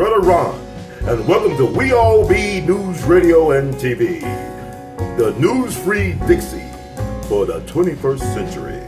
Brother Ron, and welcome to We All Be News Radio and TV, the news-free Dixie for the 21st century.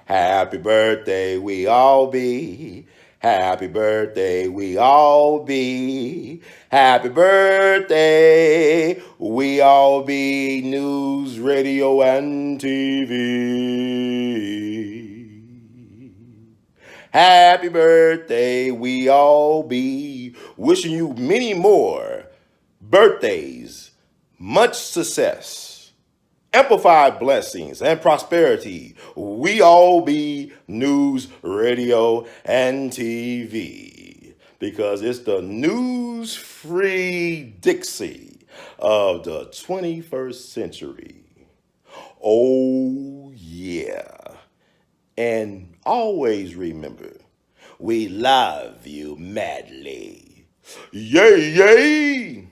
Happy birthday, we all be. Happy birthday, we all be. Happy birthday, we all be. News, radio, and TV. Happy birthday, we all be. Wishing you many more birthdays, much success, amplified blessings and prosperity. We all be news, radio, and TV because it's the news-free Dixie of the 21st century. Oh, yeah. And always remember, we love you madly. Yay, yay!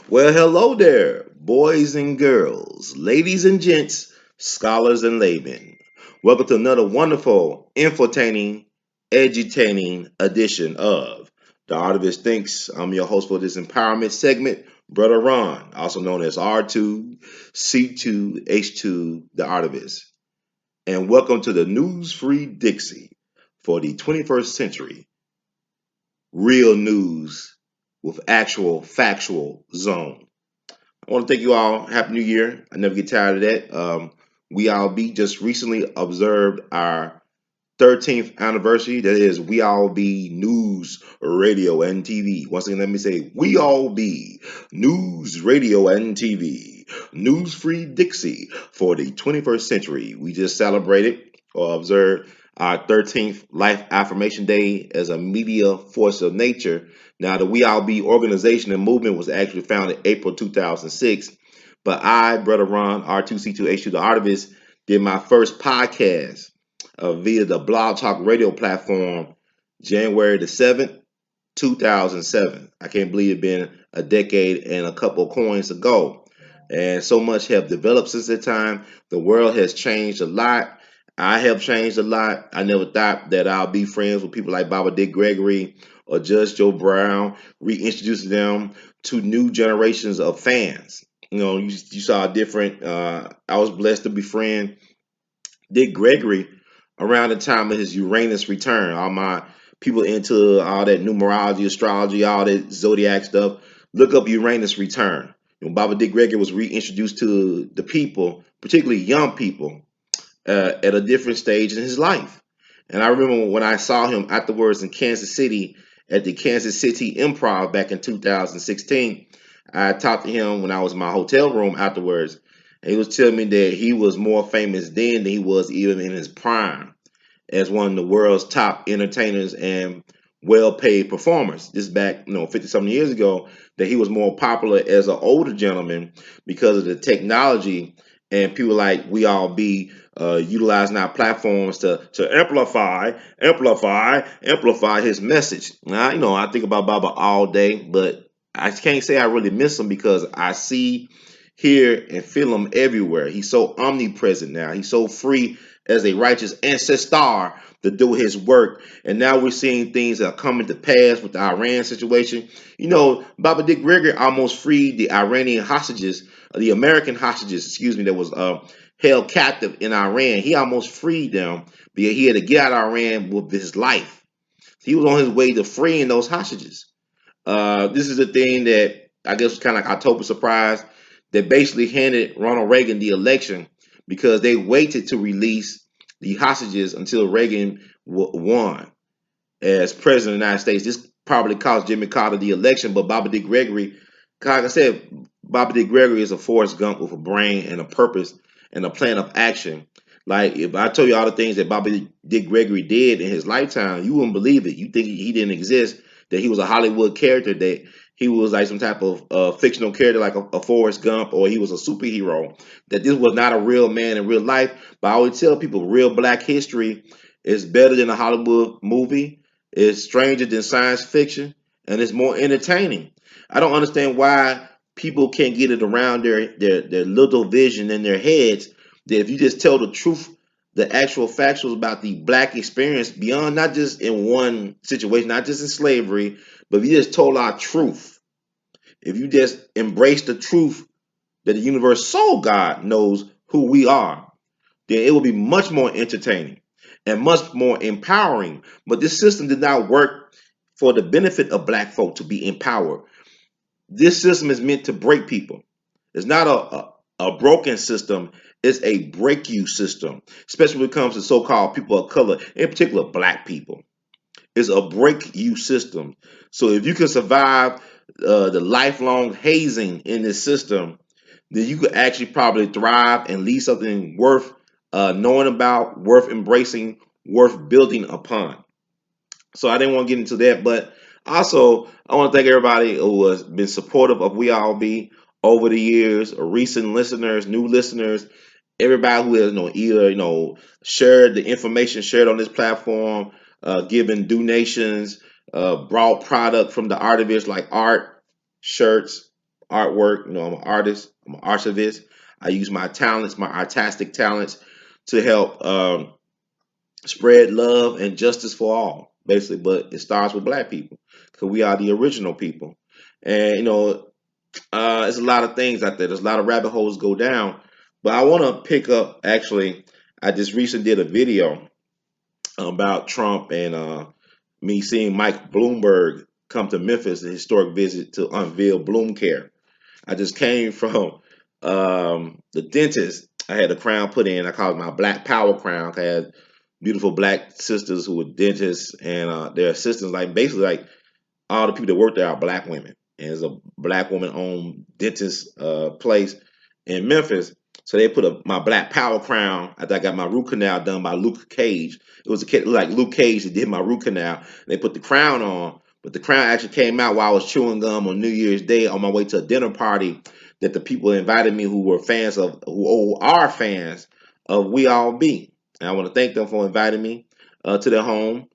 Well, hello there, boys and girls, ladies and gents, scholars and laymen. Welcome to another wonderful, infotaining, edutaining edition of The Artivist Thinks. I'm your host for this empowerment segment, Brother Ron, also known as R2, C2, H2, The Artivist. And welcome to the News-Free Dixie for the 21st century. Real news with actual factual zone. I want to thank you all. Happy New Year. I never get tired of that. We all be just recently observed our 13th anniversary. That is, we all be news, radio, and TV. Once again, let me say, we all be news, radio, and TV. News Free Dixie for the 21st century. We just celebrated or observed our 13th Life Affirmation Day as a media force of nature. Now, the We All Be organization and movement was actually founded April 2006. But I, Brother Ron, R2C2H2, the Artivist, did my first podcast via the Blog Talk radio platform January the 7th, 2007. I can't believe it's been a decade and a couple of coins ago. And so much have developed since that time. The world has changed a lot. I have changed a lot. I never thought that I'll be friends with people like Baba Dick Gregory or Judge Joe Brown, reintroducing them to new generations of fans. You know, you saw a different, I was blessed to befriend Dick Gregory around the time of his Uranus return. All my people into all that numerology, astrology, all that zodiac stuff, look up Uranus return. When Baba Dick Gregory was reintroduced to the people, particularly young people, at a different stage in his life. And I remember when I saw him afterwards in Kansas City at the Kansas City Improv back in 2016. I talked to him when I was in my hotel room afterwards. And he was telling me that he was more famous then than he was even in his prime as one of the world's top entertainers and well-paid performers. This back, 50-something years ago, that he was more popular as an older gentleman because of the technology and people like we all be utilizing our platforms to amplify his message. Now, I think about Baba all day, but I can't say I really miss him because I see, hear, and feel him everywhere. He's so omnipresent now. He's so free as a righteous ancestor to do his work. And now we're seeing things that are coming to pass with the Iran situation. Baba Dick Gregory almost freed the Iranian hostages, the American hostages, that was held captive in Iran. He almost freed them because he had to get out of Iran with his life. He was on his way to freeing those hostages. This is the thing that I guess was kind of like October surprise that basically handed Ronald Reagan the election because they waited to release the hostages until Reagan won as president of the United States. This probably cost Jimmy Carter the election, but Baba Dick Gregory, like I said, Baba Dick Gregory is a Forrest Gump with a brain and a purpose and a plan of action. Like if I told you all the things that Baba Dick Gregory did in his lifetime, you wouldn't believe it. You think he didn't exist, that he was a Hollywood character, that he was like some type of fictional character, like a Forrest Gump, or he was a superhero. That this was not a real man in real life. But I always tell people, real Black history is better than a Hollywood movie. It's stranger than science fiction, and it's more entertaining. I don't understand why people can't get it around their little vision in their heads that if you just tell the truth, the actual factuals about the Black experience beyond not just in one situation, not just in slavery, but if you just told our truth, if you just embrace the truth that the universe soul God knows who we are, then it will be much more entertaining and much more empowering. But this system did not work for the benefit of Black folk to be empowered. This system is meant to break people. It's not a broken system, it's a break you system, especially when it comes to so-called people of color, in particular Black people. It's a break you system. So if you can survive the lifelong hazing in this system, then you could actually probably thrive and lead something worth knowing about, worth embracing, worth building upon. So I didn't want to get into that, but also I want to thank everybody who has been supportive of We All Be over the years, recent listeners, new listeners, everybody who has either shared the information shared on this platform, given donations, brought product from the artists like art, shirts, artwork. I'm an artist, I'm an archivist. I use my talents, my artistic talents, to help spread love and justice for all, basically. But it starts with Black people because we are the original people, and there's a lot of things out there. There's a lot of rabbit holes go down. But I want to pick up, actually, I just recently did a video about Trump and me seeing Mike Bloomberg come to Memphis, a historic visit to unveil Bloom Care. I just came from the dentist. I had a crown put in. I call it my Black Power crown. I had beautiful Black sisters who were dentists and their assistants, like basically like all the people that work there are Black women, and it's a Black woman-owned dentist place in Memphis. So they put my Black Power crown after I got my root canal done by Luke Cage. It was a kid like Luke Cage that did my root canal. They put the crown on, but the crown actually came out while I was chewing gum on New Year's Day on my way to a dinner party that the people invited me who are fans of We All Be. And I want to thank them for inviting me to their home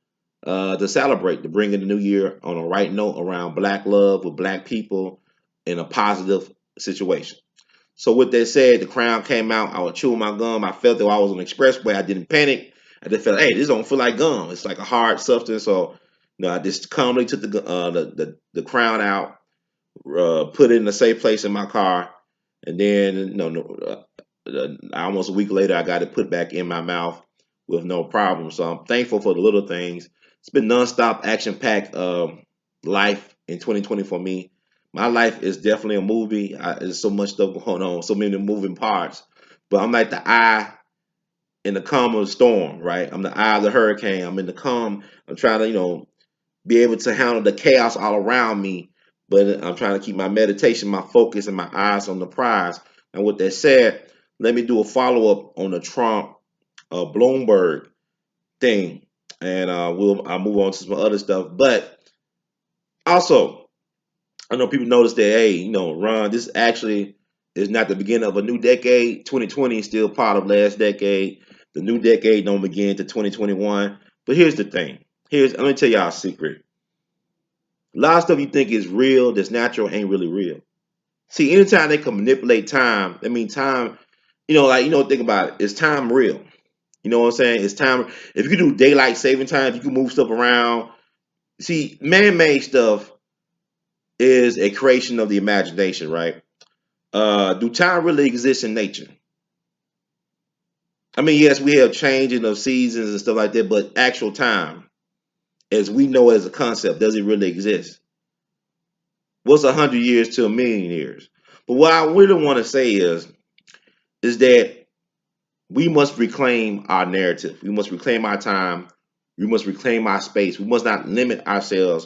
to celebrate, to bring in the new year on a right note around Black love with Black people in a positive situation. So with that said, the crown came out. I was chewing my gum. I felt that while I was on the expressway. I didn't panic. I just felt, hey, this don't feel like gum. It's like a hard substance. So I just calmly took the crown out, put it in a safe place in my car, and then almost a week later, I got it put back in my mouth with no problem. So I'm thankful for the little things. It's been nonstop, action-packed life in 2020 for me. My life is definitely a movie. There's so much stuff going on, so many moving parts. But I'm like the eye in the calm of the storm, right? I'm the eye of the hurricane. I'm in the calm. I'm trying to, be able to handle the chaos all around me, but I'm trying to keep my meditation, my focus, and my eyes on the prize. And with that said, let me do a follow up on the Trump Bloomberg thing, and I'll move on to some other stuff. But also, I know people notice that, hey, Ron, this actually is not the beginning of a new decade. 2020 is still part of last decade. The new decade don't begin to 2021. But here's the thing. Let me tell y'all a secret. A lot of stuff you think is real, that's natural, ain't really real. See, anytime they can manipulate time, I mean time, think about it. Is time real? You know what I'm saying? It's time. If you can do daylight saving time, you can move stuff around. See, man-made stuff is a creation of the imagination, right? Do time really exist in nature? I mean, yes, we have changing of seasons and stuff like that, but actual time, as we know as a concept, does it really exist? What's 100 years to a million years? But what I really want to say is that we must reclaim our narrative. We must reclaim our time. We must reclaim our space. We must not limit ourselves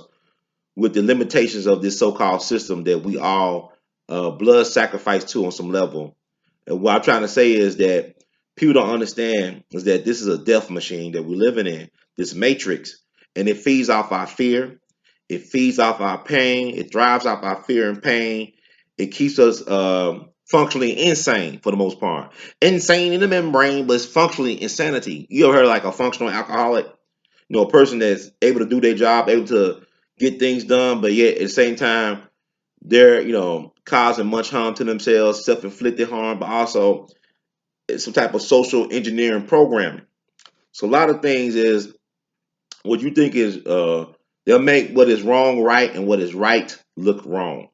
with the limitations of this so-called system that we all blood sacrifice to on some level. And what I'm trying to say is that people don't understand is that this is a death machine that we're living in, this matrix, and it feeds off our fear. It feeds off our pain. It drives off our fear and pain. It keeps us functionally insane for the most part. Insane in the membrane, but it's functionally insanity. You ever heard of like a functional alcoholic? A person that's able to do their job, able to get things done, but yet at the same time they're causing much harm to themselves, self-inflicted harm, but also some type of social engineering programming. So a lot of things is what you think is they'll make what is wrong right and what is right look wrong.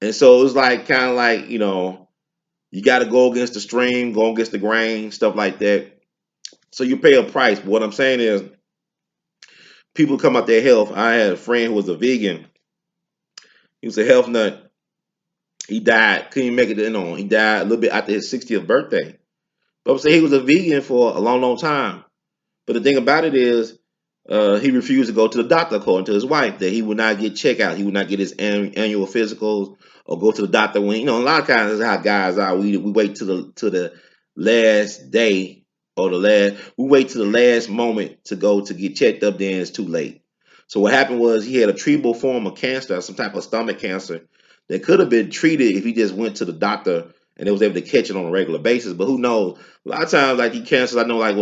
And so it's like kind of like, you got to go against the stream, go against the grain, stuff like that. So you pay a price. But what I'm saying is people come out their health. I had a friend who was a vegan. He was a health nut. He died. Couldn't even make it in on. He died a little bit after his 60th birthday. But I'm saying he was a vegan for a long, long time. But the thing about it is, he refused to go to the doctor, according to his wife, that he would not get checkout. He would not get his annual physicals or go to the doctor when a lot of times that's how guys are. We wait to the last day or we wait to the last moment to go to get checked up. Then it's too late. So what happened was he had a treatable form of cancer, some type of stomach cancer that could have been treated if he just went to the doctor and they was able to catch it on a regular basis. But who knows? A lot of times, like he cancers, I know, like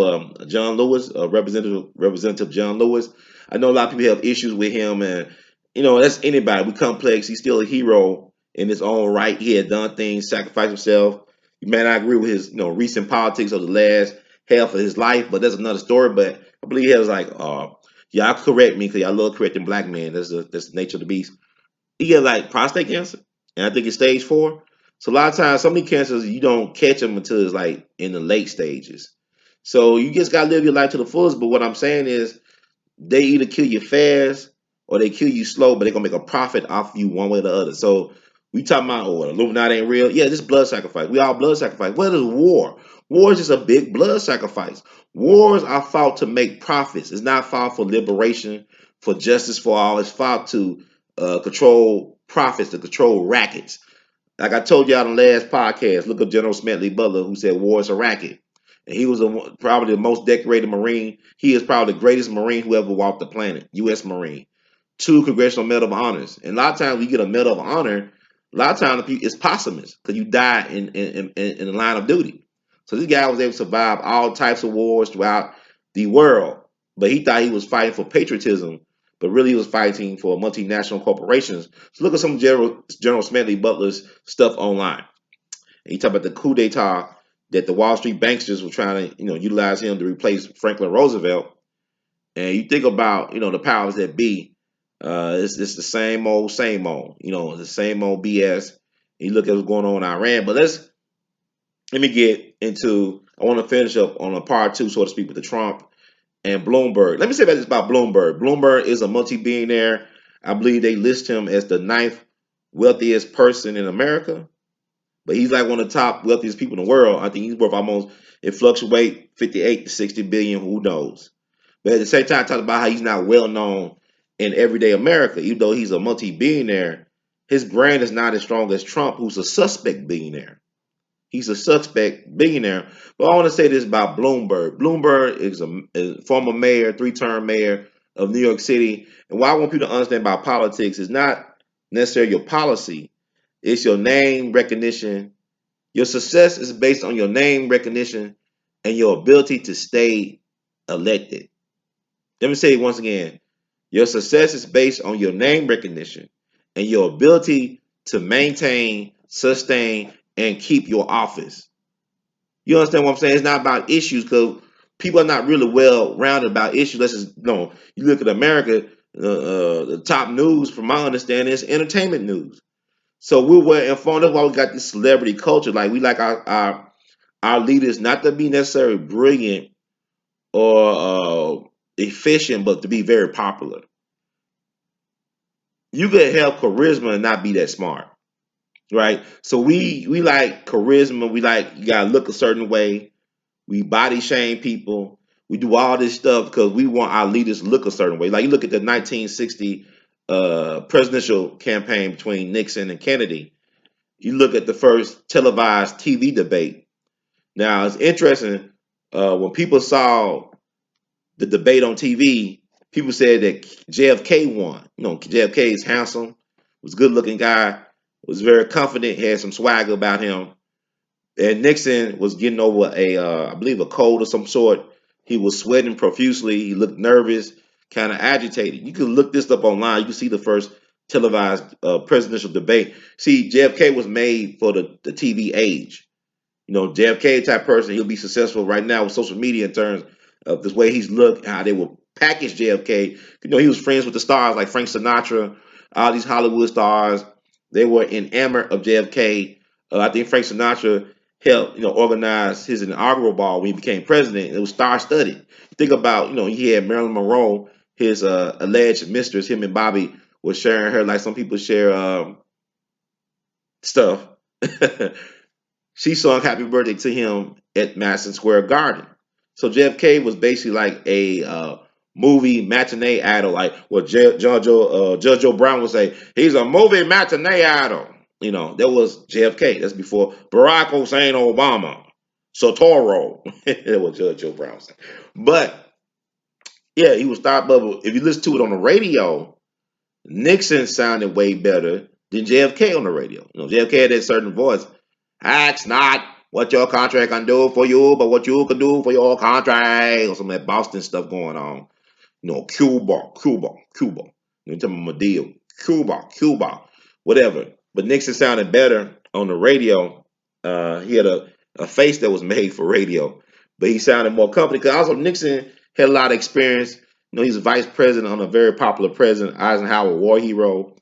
John Lewis, Representative John Lewis. I know a lot of people have issues with him, and that's anybody. We complex. He's still a hero in his own right. He had done things, sacrificed himself. You may not agree with his, recent politics of the last half of his life, but that's another story. But I believe he was like, y'all correct me because y'all love correcting black men. That's the nature of the beast. He had like prostate cancer, and I think it's stage 4. So a lot of times, some of these cancers you don't catch them until it's like in the late stages. So you just gotta live your life to the fullest. But what I'm saying is, they either kill you fast or they kill you slow, but they're gonna make a profit off you one way or the other. So we talking about Illuminati ain't real. Yeah, this blood sacrifice. We all blood sacrifice. What is war? War is just a big blood sacrifice. Wars are fought to make profits. It's not fought for liberation, for justice for all. It's fought to control profits, to control rackets. Like I told you on the last podcast, look up General Smedley Butler, who said war is a racket. And he was probably the most decorated Marine. He is probably the greatest Marine who ever walked the planet, U.S. Marine. 2 Congressional Medal of Honors. And a lot of times we get a Medal of Honor, a lot of times it's posthumous because you die in the line of duty. So this guy was able to survive all types of wars throughout the world. But he thought he was fighting for patriotism, but really he was fighting for multinational corporations. So look at some General Smedley Butler's stuff online. And he talked about the coup d'etat that the Wall Street banksters were trying to, utilize him to replace Franklin Roosevelt. And you think about, the powers that be, it's the same old, the same old BS. You look at what's going on in Iran. But let me get into, I want to finish up on a part 2, so to speak, with the Trump and Bloomberg. Let me say this about Bloomberg. Bloomberg is a multi-billionaire. I believe they list him as the 9th wealthiest person in America. But he's like one of the top wealthiest people in the world. I think he's worth almost, it fluctuates 58 to 60 billion, who knows. But at the same time, talk about how he's not well known in everyday America. Even though he's a multi-billionaire, his brand is not as strong as Trump, who's a suspect billionaire. He's a suspect billionaire. But I want to say this about Bloomberg. Bloomberg is a former mayor, 3-term mayor of New York City. And what I want people to understand about politics is not necessarily your policy, it's your name recognition. Your success is based on your name recognition and your ability to stay elected. Let me say it once again. Your success is based on your name recognition and your ability to maintain, sustain, and keep your office. You understand what I'm saying? It's not about issues because people are not really well rounded about issues. Let's just you look at America, the top news, from my understanding, is entertainment news. So we were informed. That's why we got this celebrity culture. Like we like our leaders not to be necessarily brilliant or efficient, but to be very popular. You could have charisma and not be that smart, right? So we like charisma. We like, you gotta look a certain way. We body shame people. We do all this stuff because we want our leaders to look a certain way. Like you look at the 1960 presidential campaign between Nixon and Kennedy. You look at the first televised TV debate. Now it's interesting when people saw the debate on TV. People said that JFK won. JFK is handsome, was a good looking guy, was very confident, had some swagger about him. And Nixon was getting over I believe, a cold of some sort. He was sweating profusely. He looked nervous, kind of agitated. You can look this up online. You can see the first televised presidential debate. See, JFK was made for the TV age. JFK type person, he'll be successful right now with social media in terms of this way he's looked, how they will package JFK. He was friends with the stars like Frank Sinatra, all these Hollywood stars. They were enamored of JFK. I think Frank Sinatra helped, organize his inaugural ball when he became president. It was star-studded. Think about, he had Marilyn Monroe, his alleged mistress. Him and Bobby were sharing her like some people share stuff. She sung happy birthday to him at Madison Square Garden. So JFK was basically like a movie matinee idol, like what Judge Joe Brown would say. He's a movie matinee idol. That was JFK. That's before Barack Hussein Obama, Sotoro. That was Judge Joe Brown saying. But yeah, he was thought bubble. If you listen to it on the radio, Nixon sounded way better than JFK on the radio. JFK had that certain voice. Ask not what your contract can do for you, but what you can do for your contract, or some of that Boston stuff going on. Cuba. You tell me my deal. Cuba, whatever. But Nixon sounded better on the radio. He had a face that was made for radio, but he sounded more confident. Because also Nixon had a lot of experience. He's a vice president on a very popular president, Eisenhower war hero.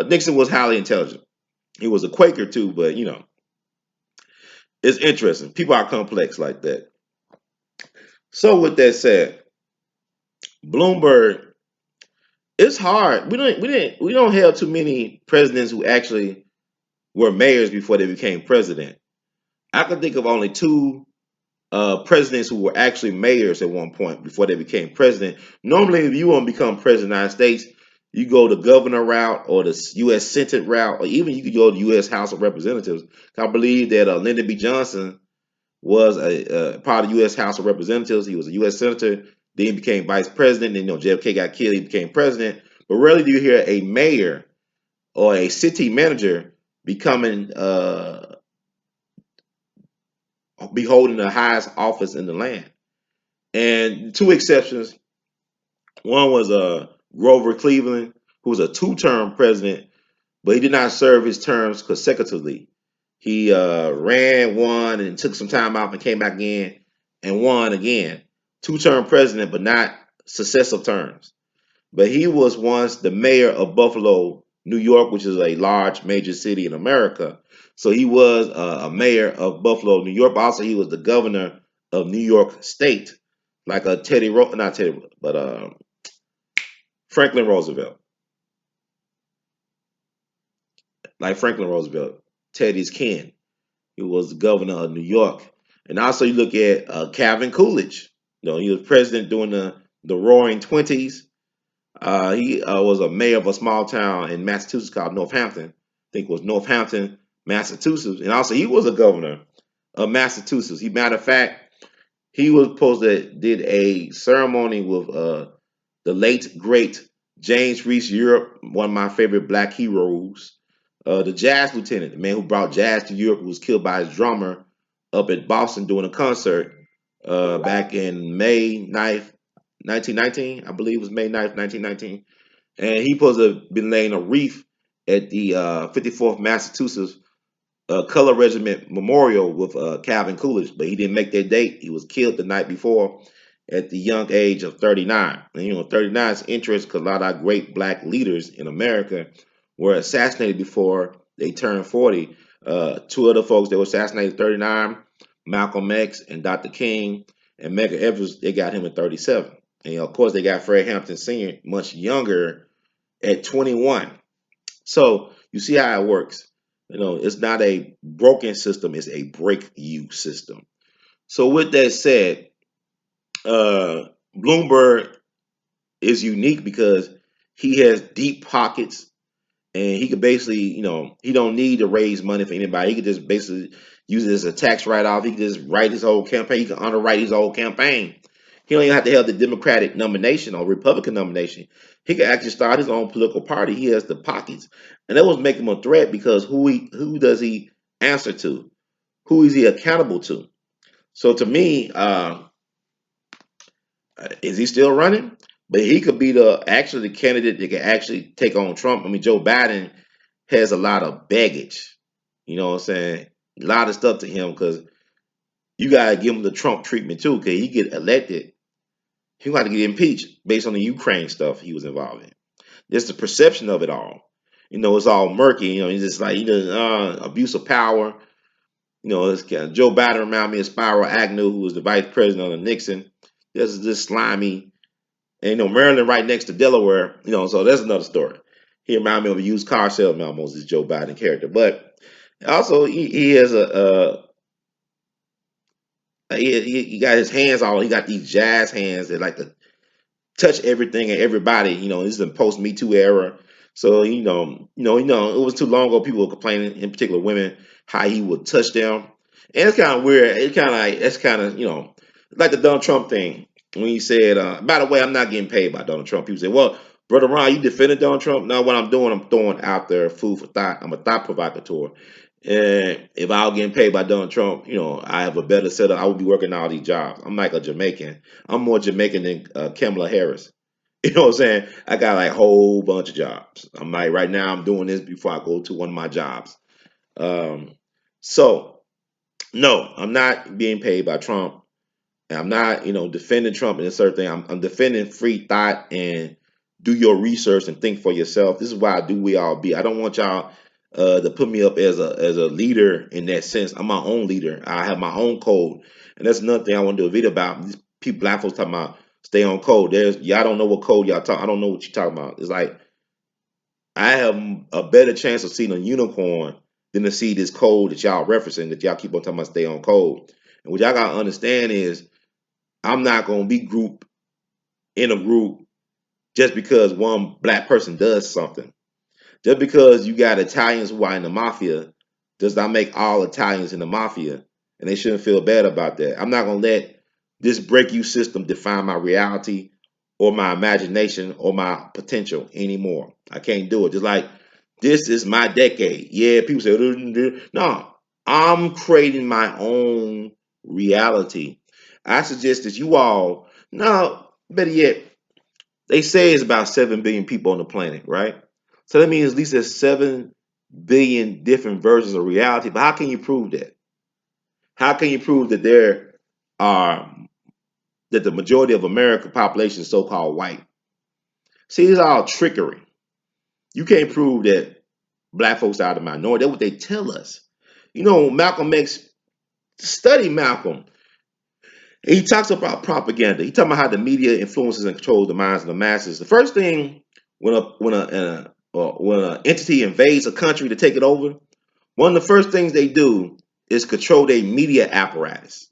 Nixon was highly intelligent. He was a Quaker too, but it's interesting. People are complex like that. So with that said, Bloomberg, it's hard. We don't have too many presidents who actually were mayors before they became president. I can think of only two presidents who were actually mayors at one point before they became president. Normally, if you want to become president of the United States, you go the governor route or the U.S. Senate route, or even you could go to the U.S. House of Representatives. I believe that Lyndon B. Johnson was a part of the U.S. House of Representatives. He was a U.S. senator. Then he became vice president. And JFK got killed. He became president. But rarely do you hear a mayor or a city manager becoming be holding the highest office in the land. And two exceptions. One was Grover Cleveland, who was a two-term president, but he did not serve his terms consecutively. He ran, won, and took some time off and came back in and won again. Two-term president, but not successive terms. But he was once the mayor of Buffalo, New York, which is a large major city in America. So he was a mayor of Buffalo, New York. But also, he was the governor of New York State, like a not Teddy, but Franklin Roosevelt, like Franklin Roosevelt, Teddy's kin. He was the governor of New York. And also, you look at Calvin Coolidge. He was president during the Roaring Twenties. He was a mayor of a small town in Massachusetts called Northampton. I think it was Northampton, Massachusetts. And also, he was a governor of Massachusetts. Matter of fact, he was supposed to did a ceremony with the late great James Reese Europe, one of my favorite black heroes. The jazz lieutenant, the man who brought jazz to Europe, who was killed by his drummer up at Boston doing a concert back in May 9th, 1919. I believe it was May 9th, 1919. And he supposed to have been laying a wreath at the 54th Massachusetts Color Regiment Memorial with Calvin Coolidge, but he didn't make that date. He was killed the night before at the young age of 39. And 39 is interesting because a lot of our great black leaders in America were assassinated before they turned 40. Two other folks that were assassinated at 39, Malcolm X and Dr. King, and Medgar Evers, they got him at 37. And of course, they got Fred Hampton Sr. much younger at 21. So you see how it works. It's not a broken system, it's a break you system. So with that said, Bloomberg is unique because he has deep pockets and he could basically, he don't need to raise money for anybody. He could just basically use it as a tax write-off. He could just write his whole campaign. He can underwrite his whole campaign. He don't even have to have the Democratic nomination or Republican nomination. He could actually start his own political party. He has the pockets, and that was making him a threat because who does he answer to? Who is he accountable to? So to me, is he still running? But he could be the candidate that can actually take on Trump. I mean, Joe Biden has a lot of baggage. You know what I'm saying? A lot of stuff to him because you gotta give him the Trump treatment too. Because he get elected, he got to get impeached based on the Ukraine stuff he was involved in. Just the perception of it all. You know, it's all murky. You know, he's just like abuse of power. You know, it's kind of, Joe Biden remind me of Spyro Agnew, who was the vice president under Nixon. This slimy. And you know, Maryland right next to Delaware, you know, so that's another story. He reminded me of a used car salesman almost, this Joe Biden character. But also he has he got his hands all, he got these jazz hands that like to touch everything and everybody. You know, this is the post Me Too era. So it was too long ago. People were complaining, in particular women, how he would touch them, and it's kind of weird. It kind of like it's kind of like the Donald Trump thing when he said, "By the way, I'm not getting paid by Donald Trump." People say, "Well, brother Ron, you defended Donald Trump." No, what I'm doing, I'm throwing out there food for thought. I'm a thought provocateur. And if I was getting paid by Donald Trump, I have a better setup. I would be working all these jobs. I'm like a Jamaican. I'm more Jamaican than Kamala Harris. You know what I'm saying? I got like a whole bunch of jobs. I'm like right now I'm doing this before I go to one of my jobs. Um, so no, I'm not being paid by Trump. And I'm not, defending Trump in a certain thing. I'm defending free thought and do your research and think for yourself. This is why I do we all be. I don't want y'all to put me up as a leader in that sense. I'm my own leader. I have my own code, and that's another thing I want to do a video about. These people, black folks talking about stay on code. There's y'all don't know what code y'all talk. I don't know what you're talking about. It's like I have a better chance of seeing a unicorn than to see this code that y'all referencing that y'all keep on talking about stay on code. And what y'all gotta understand is I'm not gonna be grouped in a group just because one black person does something. Just because you got Italians who are in the mafia does not make all Italians in the mafia, and they shouldn't feel bad about that. I'm not gonna let this break you system define my reality or my imagination or my potential anymore. I can't do it. Just like this is my decade. Yeah, people say no. I'm creating my own reality. I suggest that you all no, better yet, they say it's about 7 billion people on the planet, right? So that means at least there's 7 billion different versions of reality. But how can you prove that? How can you prove that there are that the majority of American population is so-called white? See, it's all trickery. You can't prove that black folks are the minority. That's what they tell us. Malcolm X study Malcolm. He talks about propaganda. He talks about how the media influences and controls the minds of the masses. The first thing when an entity invades a country to take it over, one of the first things they do is control their media apparatus.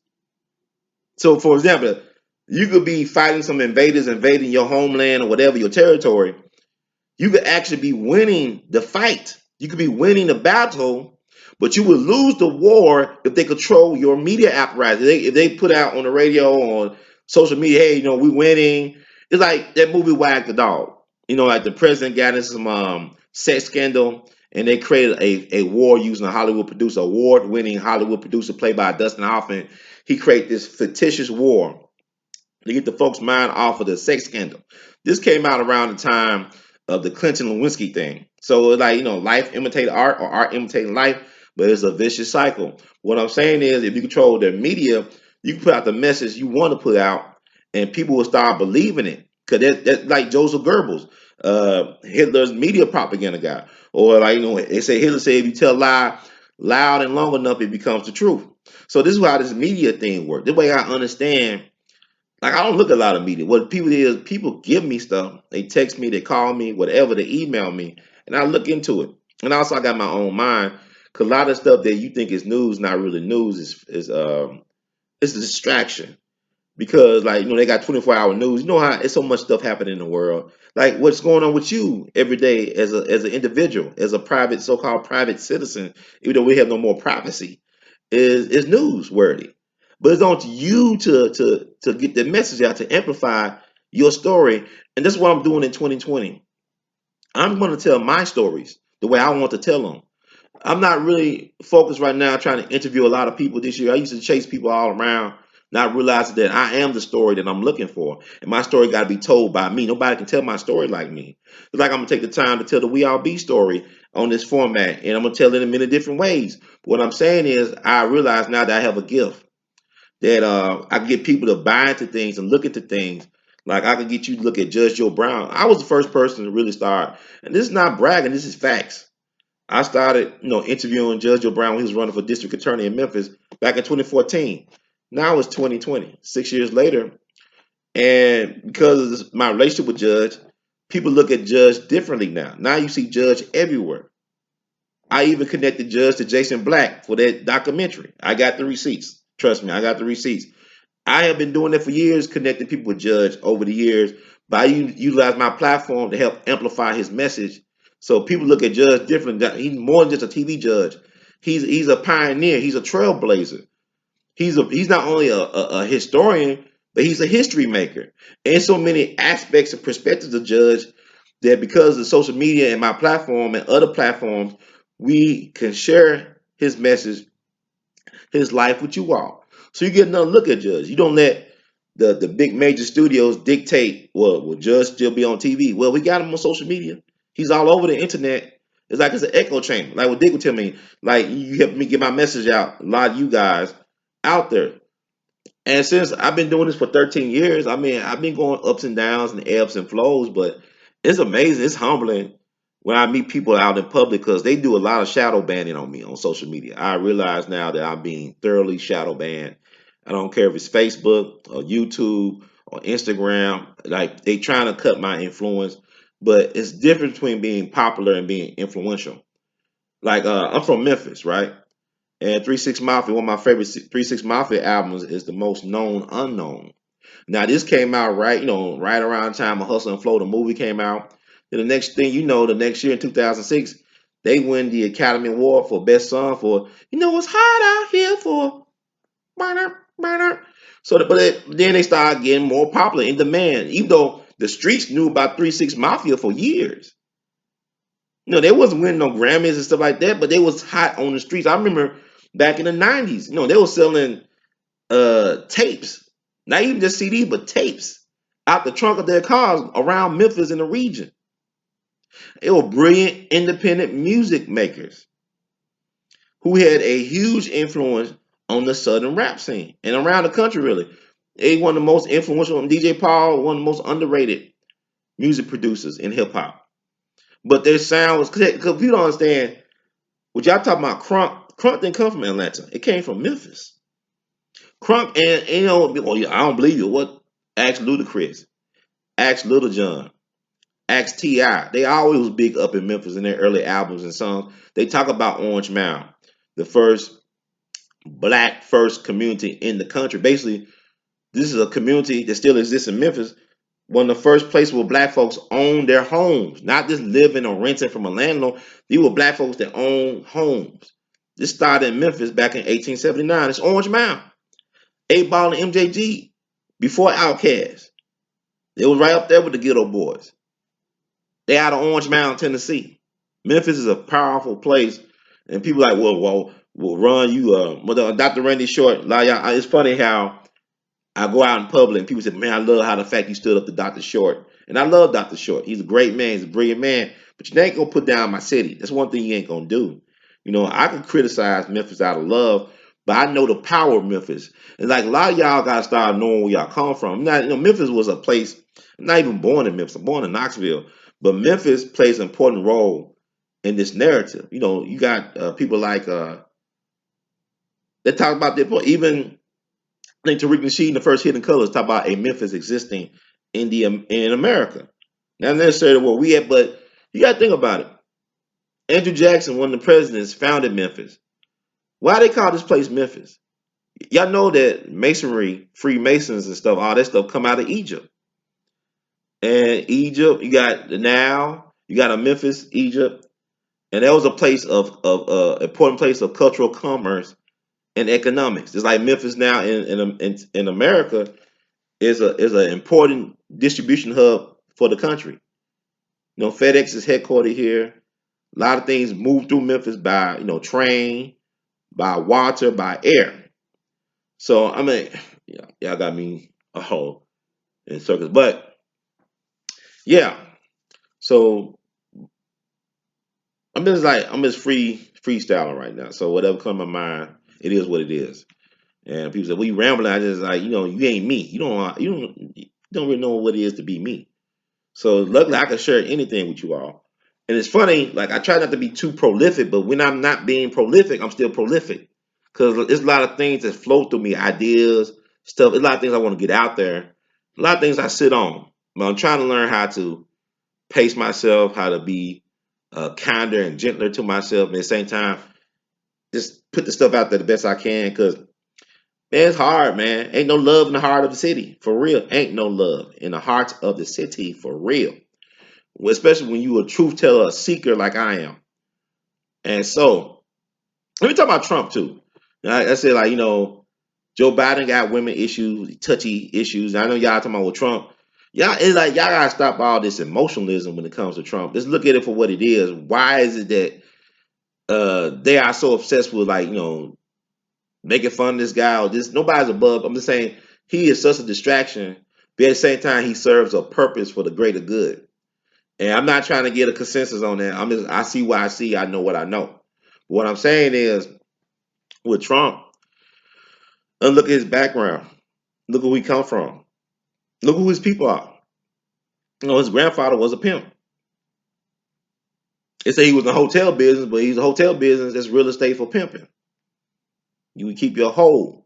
So, for example, you could be fighting some invaders invading your homeland or whatever your territory. You could actually be winning the fight. You could be winning the battle, but you would lose the war if they control your media apparatus. If they put out on the radio or on social media, hey, we're winning. It's like that movie Wag the Dog. Like the president got in some sex scandal and they created a war using a Hollywood producer, award-winning Hollywood producer played by Dustin Hoffman. He created this fictitious war to get the folks' mind off of the sex scandal. This came out around the time of the Clinton Lewinsky thing. So it's like, life imitated art or art imitating life, but it's a vicious cycle. What I'm saying is if you control the media, you can put out the message you want to put out and people will start believing it. Because that's like Joseph Goebbels, Hitler's media propaganda guy. Or like, they say Hitler said if you tell a lie loud and long enough, it becomes the truth. So this is how this media thing works. This way I understand like I don't look at a lot of media. What people do is people give me stuff. They text me, they call me, whatever, they email me, and I look into it. And also I got my own mind. Cause a lot of stuff that you think is news, not really news, is it's a distraction. Because like they got 24-hour news. You know how it's so much stuff happening in the world. Like what's going on with you every day as an individual, as a private so-called private citizen, even though we have no more privacy, is newsworthy. But it's on to you to get the message out, to amplify your story. And that's what I'm doing in 2020. I'm going to tell my stories the way I want to tell them. I'm not really focused right now trying to interview a lot of people this year. I used to chase people all around, not realizing that I am the story that I'm looking for. And my story got to be told by me. Nobody can tell my story like me. It's like I'm going to take the time to tell the We All Be story on this format, and I'm going to tell it in many different ways. But what I'm saying is, I realize now that I have a gift that I can get people to buy into things and look into things. Like I can get you to look at Judge Joe Brown. I was the first person to really start, and this is not bragging, this is facts. I started, interviewing Judge Joe Brown when he was running for district attorney in Memphis back in 2014. Now it's 2020, 6 years later, and because of my relationship with Judge, people look at Judge differently now. Now you see Judge everywhere. I even connected Judge to Jason Black for that documentary. I got the receipts. Trust me, I got the receipts. I have been doing that for years, connecting people with Judge over the years. But I utilize my platform to help amplify his message. So people look at Judge differently. He's more than just a TV judge. He's a pioneer. He's a trailblazer. He's not only a historian, but he's a history maker. And so many aspects and perspectives of Judge that because of social media and my platform and other platforms, we can share his message, his life with you all. So you get another look at Judge. You don't let the big major studios dictate, well, will Judge still be on TV? Well, we got him on social media. He's all over the internet. It's like it's an echo chamber. Like what Dick would tell me, like you helped me get my message out. A lot of you guys out there. And since I've been doing this for 13 years, I mean, I've been going ups and downs and ebbs and flows, but it's amazing. It's humbling when I meet people out in public because they do a lot of shadow banning on me on social media. I realize now that I'm being thoroughly shadow banned. I don't care if it's Facebook or YouTube or Instagram. Like they trying to cut my influence, but it's different between being popular and being influential. Like I'm from Memphis, right? And 3 6 Mafia, one of my favorite 3 6 Mafia albums is the most known unknown. Now this came out right, right around the time of Hustle and Flow, the movie came out. Then the next thing you know, the next year in 2006, they win the Academy Award for Best Song for it's hot out here for burner, burner. So, then they started getting more popular in demand, even though the streets knew about 3 6 Mafia for years. They wasn't winning no Grammys and stuff like that, but they was hot on the streets. I remember back in the 90s, they were selling tapes, not even just CD, but tapes out the trunk of their cars around Memphis and the region. They were brilliant independent music makers who had a huge influence on the southern rap scene and around the country really. They one of the most influential, DJ Paul, one of the most underrated music producers in hip hop. But their sound was, because if you don't understand, what y'all talking about, Crunk didn't come from Atlanta. It came from Memphis. Crunk and well, I don't believe you. What? Ask Ludacris, ask Little John, ask Ti. They always was big up in Memphis in their early albums and songs. They talk about Orange Mound, the first black first community in the country. Basically, this is a community that still exists in Memphis. One of the first places where black folks owned their homes, not just living or renting from a landlord. These were black folks that owned homes. This started in Memphis back in 1879. It's Orange Mound. A.L.L and MJG before Outkast. It was right up there with the Ghetto Boys. They out of Orange Mound, Tennessee. Memphis is a powerful place, and people like, well, Ron, you, Dr. Randy Short. Like, it's funny how I go out in public and people say, man, I love how the fact you stood up to Dr. Short. And I love Dr. Short. He's a great man. He's a brilliant man. But you ain't going to put down my city. That's one thing you ain't going to do. I can criticize Memphis out of love, but I know the power of Memphis. And like a lot of y'all got to start knowing where y'all come from. Not, Memphis was a place, I'm not even born in Memphis. I'm born in Knoxville. But Memphis plays an important role in this narrative. You got people like, that talk about their, even I think Tariq Nasheed in the first Hidden Colors talk about a Memphis existing in America. Not necessarily where we at, but you got to think about it. Andrew Jackson, one of the presidents, founded Memphis. Why they call this place Memphis? Y'all know that Masonry, Freemasons and stuff, all that stuff come out of Egypt. And Egypt, you got the Nile, you got a Memphis, Egypt, and that was a place of important place of cultural commerce and economics. It's like Memphis now in America is an important distribution hub for the country. FedEx is headquartered here. A lot of things move through Memphis by train, by water, by air. So I mean, yeah, y'all got me all in circles. But yeah, so I'm just freestyling right now. So whatever comes to my mind, it is what it is. And people say, "We rambling." I just like you ain't me. You don't really know what it is to be me. So luckily, I can share anything with you all. And it's funny, like I try not to be too prolific, but when I'm not being prolific, I'm still prolific because there's a lot of things that flow through me, ideas, stuff. There's a lot of things I want to get out there. A lot of things I sit on, but I'm trying to learn how to pace myself, how to be kinder and gentler to myself, and at the same time, just put the stuff out there the best I can. Because man, it's hard, man. Ain't no love in the heart of the city, for real. Ain't no love in the heart of the city, for real. Especially when you a truth teller, a seeker like I am. And so, let me talk about Trump too. I said, like, Joe Biden got women issues, touchy issues. I know y'all talking about with Trump. Y'all, it's like y'all gotta stop all this emotionalism when it comes to Trump. Let's look at it for what it is. Why is it that they are so obsessed with, like, making fun of this guy or this? Nobody's above. I'm just saying he is such a distraction, but at the same time he serves a purpose for the greater good. And I'm not trying to get a consensus on that. I see what I see. I know what I know. What I'm saying is with Trump, and look at his background. Look who he come from. Look who his people are. His grandfather was a pimp. They say he was in the hotel business, but he's a hotel business that's real estate for pimping. You would keep your whole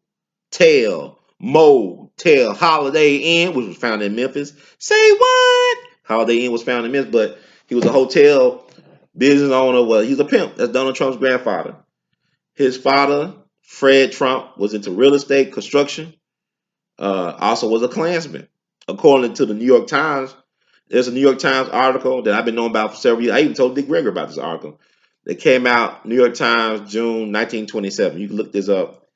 motel, Holiday Inn, which was founded in Memphis. Say what? Holiday Inn was founded in Memphis, but he was a hotel business owner. Well, he's a pimp. That's Donald Trump's grandfather. His father, Fred Trump, was into real estate, construction, also was a Klansman. According to the New York Times, there's a New York Times article that I've been knowing about for several years. I even told Dick Gregory about this article. That came out, New York Times, June 1927. You can look this up.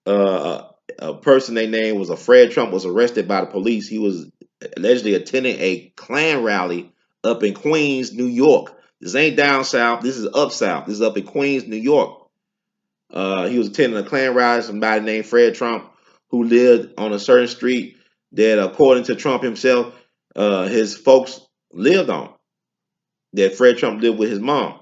A person they named was a Fred Trump was arrested by the police. He was allegedly attending a Klan rally up in Queens, New York. This ain't down south. This is up south. This is up in Queens, New York. He was attending a Klan rally. Somebody named Fred Trump, who lived on a certain street that, according to Trump himself, his folks lived on. That Fred Trump lived with his mom.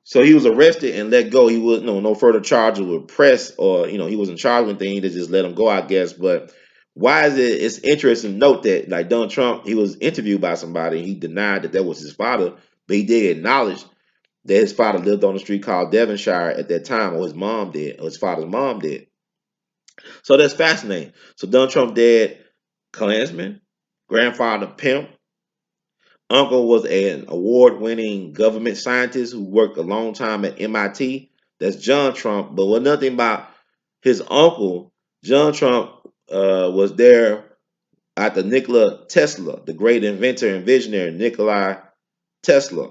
So he was arrested and let go. He was no further charges were pressed, or he wasn't charged with anything. They just let him go, I guess. But why is it? It's interesting to note that, like, Donald Trump, he was interviewed by somebody. He denied that was his father, but he did acknowledge that his father lived on the street called Devonshire at that time, or his mom did, or his father's mom did. So that's fascinating. So Donald Trump dad, Klansman, grandfather pimp, uncle was an award-winning government scientist who worked a long time at MIT. That's John Trump. But what nothing about his uncle, John Trump, was there after Nikola Tesla, the great inventor and visionary Nikola Tesla,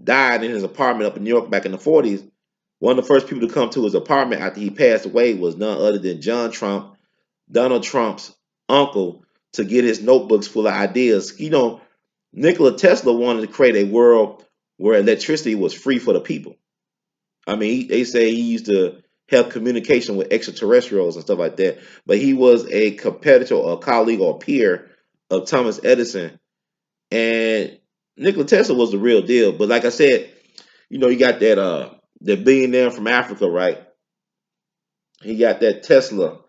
died in his apartment up in New York back in the 40s. One of the first people to come to his apartment after he passed away was none other than John Trump, Donald Trump's uncle, to get his notebooks full of ideas. Nikola Tesla wanted to create a world where electricity was free for the people. I mean, they say he used to have communication with extraterrestrials and stuff like that. But he was a competitor or a colleague or peer of Thomas Edison. And Nikola Tesla was the real deal. But like I said, you got that billionaire from Africa, right? He got that Tesla.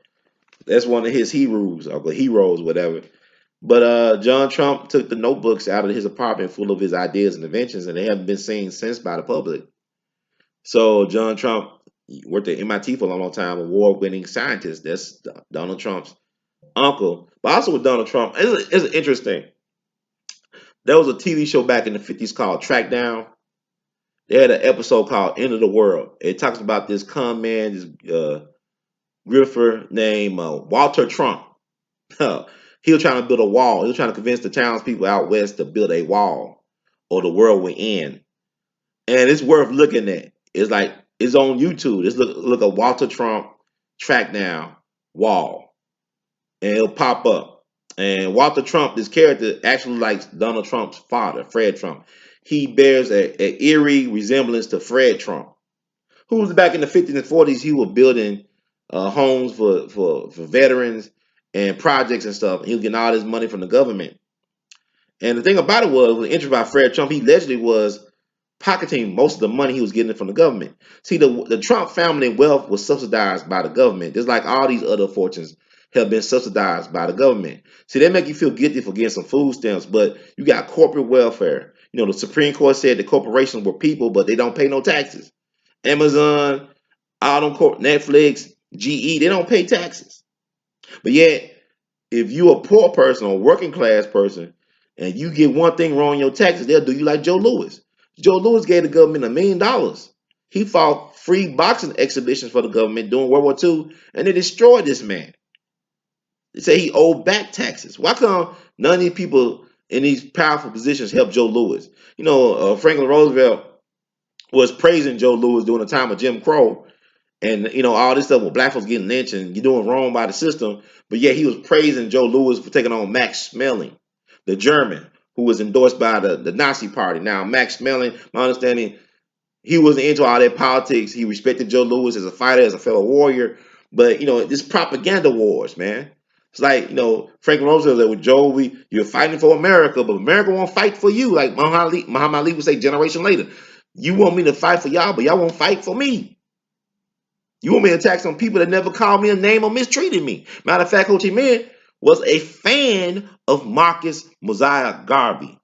That's one of his heroes, whatever. But John Trump took the notebooks out of his apartment full of his ideas and inventions, and they haven't been seen since by the public. So John Trump worked at MIT for a long time, award-winning scientist. That's Donald Trump's uncle. But also with Donald Trump, it's interesting. There was a TV show back in the 50s called Track Down. They had an episode called End of the World. It talks about this con man, this griffer named Walter Trump. He was trying to build a wall. He was trying to convince the townspeople out west to build a wall, or the world will end. And it's worth looking at. It's like It's on YouTube. Just look at Walter Trump track down wall, and it'll pop up. And Walter Trump, this character, actually likes Donald Trump's father, Fred Trump. He bears a eerie resemblance to Fred Trump, who was back in the 50s and 40s. He was building homes for veterans and projects and stuff. He was getting all this money from the government. And the thing about it was interesting about Fred Trump, he allegedly was pocketing most of the money he was getting from the government. See, the Trump family wealth was subsidized by the government, just like all these other fortunes have been subsidized by the government. See, they make you feel guilty for getting some food stamps, but you got corporate welfare. You know, the Supreme Court said the corporations were people, but they don't pay no taxes. Amazon, all them Netflix, GE, they don't pay taxes. But yet, if you a poor person or working class person and you get one thing wrong in your taxes, they'll do you like Joe Louis. Joe Louis gave the government $1 million. He fought free boxing exhibitions for the government during World War II, and they destroyed this man. They say he owed back taxes. Why come none of these people in these powerful positions help Joe Louis? You know, Franklin Roosevelt was praising Joe Louis during the time of Jim Crow, and you know all this stuff with black folks getting lynched and you're doing wrong by the system. But yet he was praising Joe Louis for taking on Max Schmeling, the German who was endorsed by the Nazi Party. Now Max Schmeling, my understanding, he wasn't into all that politics. He respected Joe Louis as a fighter, as a fellow warrior. But you know, this propaganda wars, man. It's like, you know, Franklin Roosevelt said with Joe, you're fighting for America, but America won't fight for you. Like Muhammad Ali would say generation later. You want me to fight for y'all, but y'all won't fight for me. You want me to attack some people that never called me a name or mistreated me. Matter of fact, Ho Chi Minh was a fan of Marcus Mosiah Garvey,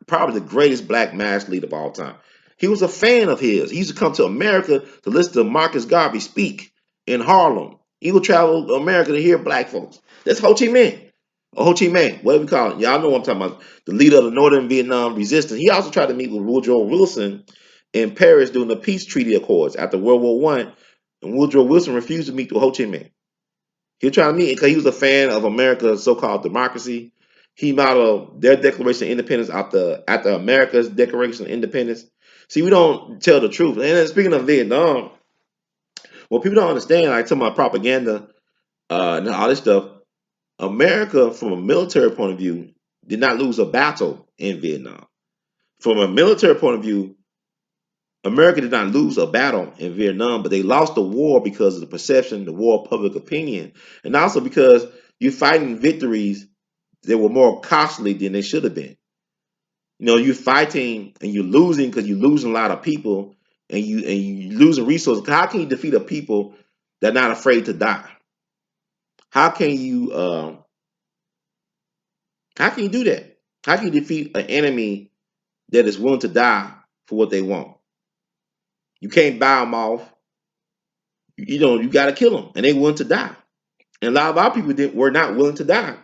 probably the greatest black mass leader of all time. He was a fan of his. He used to come to America to listen to Marcus Garvey speak in Harlem. He would travel to America to hear black folks. That's Ho Chi Minh. Or Ho Chi Minh, whatever we call it. Y'all know what I'm talking about. The leader of the Northern Vietnam resistance. He also tried to meet with Woodrow Wilson in Paris during the peace treaty accords after World War One, and Woodrow Wilson refused to meet with Ho Chi Minh. He was trying to meet because he was a fan of America's so-called democracy. He modeled their Declaration of Independence after America's Declaration of Independence. See, we don't tell the truth. And then speaking of Vietnam, what people don't understand, like talking about propaganda and all this stuff, America, from a military point of view, did not lose a battle in Vietnam. From a military point of view, America did not lose a battle in Vietnam, but they lost the war because of the perception, the war of public opinion, and also because you're fighting victories that were more costly than they should have been. You know, you're fighting and you're losing because you're losing a lot of people and you losing resources. How can you defeat a people that are not afraid to die? How can you do that? How can you defeat an enemy that is willing to die for what they want? You can't buy them off. You know, you got to kill them, and they willing to die. And a lot of our people were not willing to die.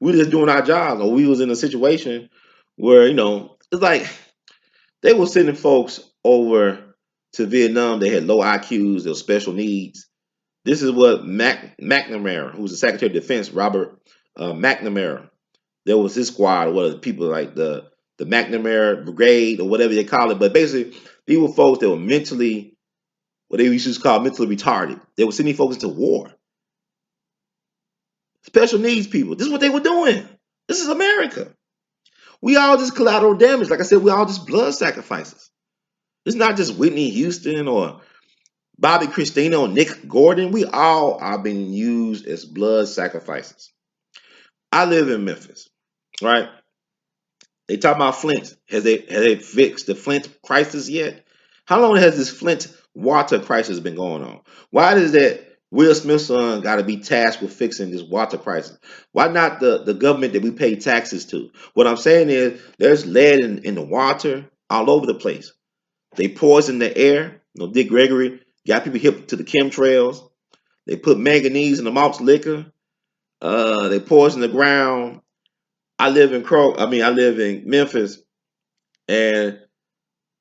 We were just doing our jobs, or we was in a situation where, you know, it's like they were sending folks over to Vietnam. They had low IQs, they were special needs. This is what McNamara, who was the Secretary of Defense, Robert McNamara, there was his squad, or what the people like the McNamara Brigade or whatever they call it. But basically, these were folks that were what they used to call mentally retarded. They were sending folks into war. Special needs people. This is what they were doing. This is America. We all just collateral damage. Like I said, we all just blood sacrifices. It's not just Whitney Houston or Bobby Christina or Nick Gordon. We all are being used as blood sacrifices. I live in Memphis, right? They talk about Flint. Have they fixed the Flint crisis yet? How long has this Flint water crisis been going on? Why is that Will Smith's son got to be tasked with fixing this water crisis? Why not the government that we pay taxes to? What I'm saying is there's lead in the water all over the place. They poison the air. You know, Dick Gregory got people hip to the chemtrails. They put manganese in the malts liquor. They poison the ground. I live in Memphis, and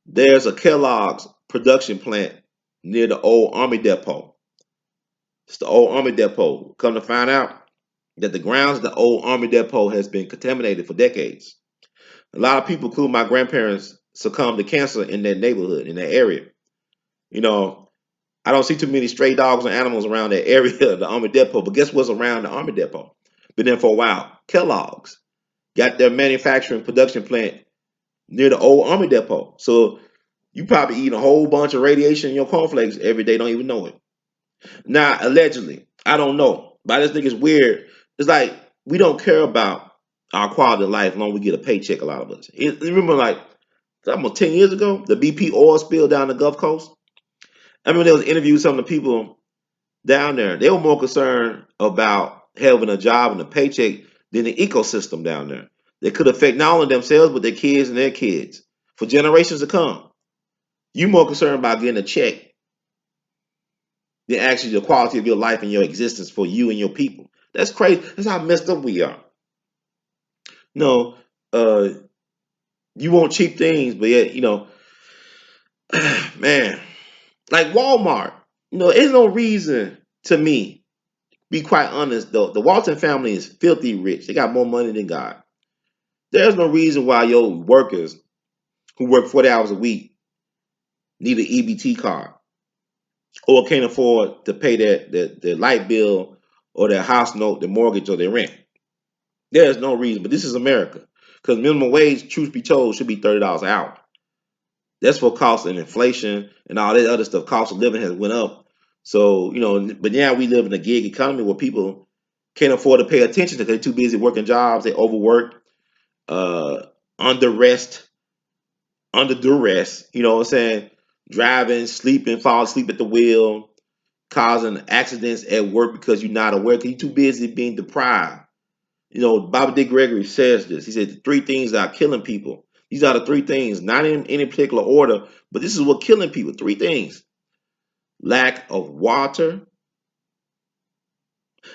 there's a Kellogg's production plant near the old Army depot. It's the old Army depot. Come to find out that the grounds of the old Army depot has been contaminated for decades. A lot of people, including my grandparents, succumbed to cancer in that neighborhood, in that area. You know, I don't see too many stray dogs and animals around that area of the Army Depot. But guess what's around the Army Depot? Been there for a while. Kellogg's got their manufacturing production plant near the old Army Depot. So you probably eat a whole bunch of radiation in your cornflakes every day, don't even know it. Now, allegedly, I don't know, but I just think it's weird. It's like we don't care about our quality of life as long as we get a paycheck. A lot of us. Remember, like almost 10 years ago, the BP oil spill down the Gulf Coast. I remember there was interviews with some of the people down there. They were more concerned about having a job and a paycheck than the ecosystem down there. They could affect not only themselves but their kids and their kids for generations to come. You more concerned about getting a check than actually the quality of your life and your existence for you and your people. That's crazy. That's how messed up we are. No, uh, you want cheap things, but yet, man, like Walmart. There's no reason to me, be quite honest, though. The Walton family is filthy rich. They got more money than God. There's no reason why your workers who work 40 hours a week need an EBT card or can't afford to pay their light bill or their house note, their mortgage, or their rent. There's no reason, but this is America. Because minimum wage, truth be told, should be $30 an hour. That's for cost and inflation and all that other stuff. Cost of living has went up. So, but now we live in a gig economy where people can't afford to pay attention because they're too busy working jobs, they overwork, uh, under rest, under duress, you know what I'm saying? Driving, sleeping, fall asleep at the wheel, causing accidents at work because you're not aware, because you're too busy being deprived. Bobby Dick Gregory says this. He said the three things that are killing people. These are the three things, not in any particular order, but this is what killing people. Three things: lack of water,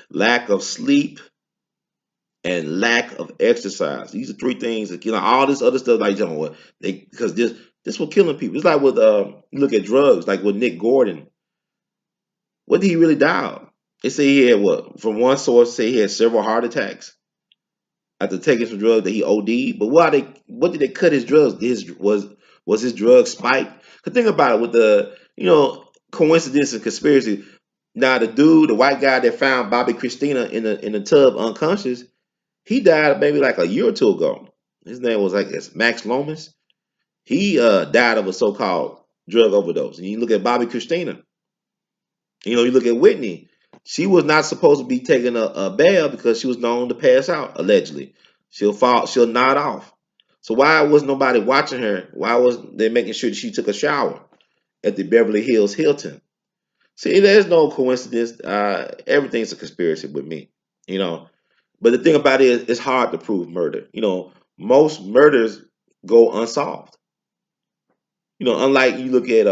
lack of sleep, and lack of exercise. These are three things that all this other stuff like what they because this what killing people. It's like with you look at drugs, like with Nick Gordon. What did he really die of? They say he had what? From one source, say he had several heart attacks after taking some drugs that he OD'd. But what did they cut his drugs? Was his drug spiked? Cause think about it with the coincidence and conspiracy. Now the white guy that found Bobby Christina in the tub unconscious, he died maybe like a year or two ago. His name was Max Lomas. He died of a so-called drug overdose. And you look at Bobby Christina. You look at Whitney. She was not supposed to be taking a bail because she was known to pass out, allegedly. She'll nod off. So why was nobody watching her? Why was they making sure that she took a shower at the Beverly Hills Hilton? See, there's no coincidence. Everything's a conspiracy with me. You know. But the thing about it is it's hard to prove murder. Most murders go unsolved. Unlike you look at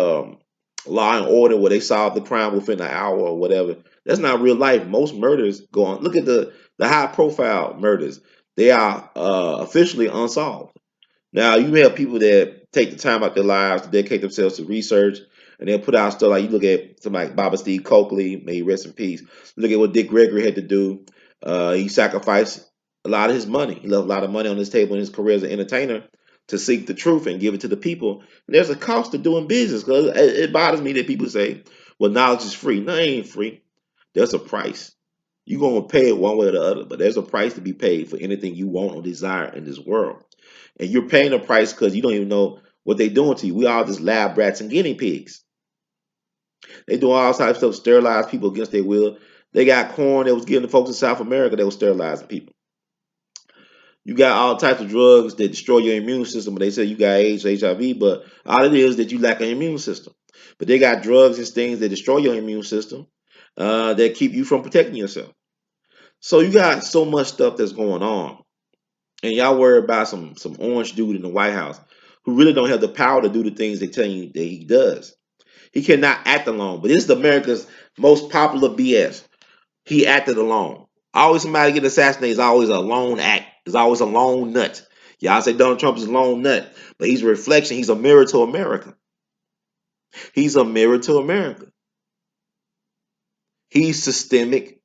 Law and Order where they solve the crime within an hour or whatever. That's not real life. Most murders go on. Look at the high profile murders. They are officially unsolved. Now you have people that take the time out their lives to dedicate themselves to research, and they'll put out stuff like you look at somebody like Baba Steve Coakley, may he rest in peace. Look at what Dick Gregory had to do. He sacrificed a lot of his money. He left a lot of money on his table in his career as an entertainer to seek the truth and give it to the people. And there's a cost to doing business because it bothers me that people say, "Well, knowledge is free." No, it ain't free. There's a price. You're gonna pay it one way or the other, but there's a price to be paid for anything you want or desire in this world. And you're paying a price because you don't even know what they're doing to you. We all just lab rats and guinea pigs. They do all types of stuff, sterilize people against their will. They got corn that was given to folks in South America that was sterilizing people. You got all types of drugs that destroy your immune system, but they say you got AIDS, HIV, but all it is that you lack an immune system. But they got drugs and things that destroy your immune system that keep you from protecting yourself. So you got so much stuff that's going on, and y'all worry about some orange dude in the White House who really don't have the power to do the things they tell you that he does. He cannot act alone. But this is America's most popular BS. He acted alone. Always somebody get assassinated is always a lone act. Is always a lone nut. Y'all say Donald Trump is a lone nut, but he's a reflection. He's a mirror to America. He's a mirror to America. He's systemic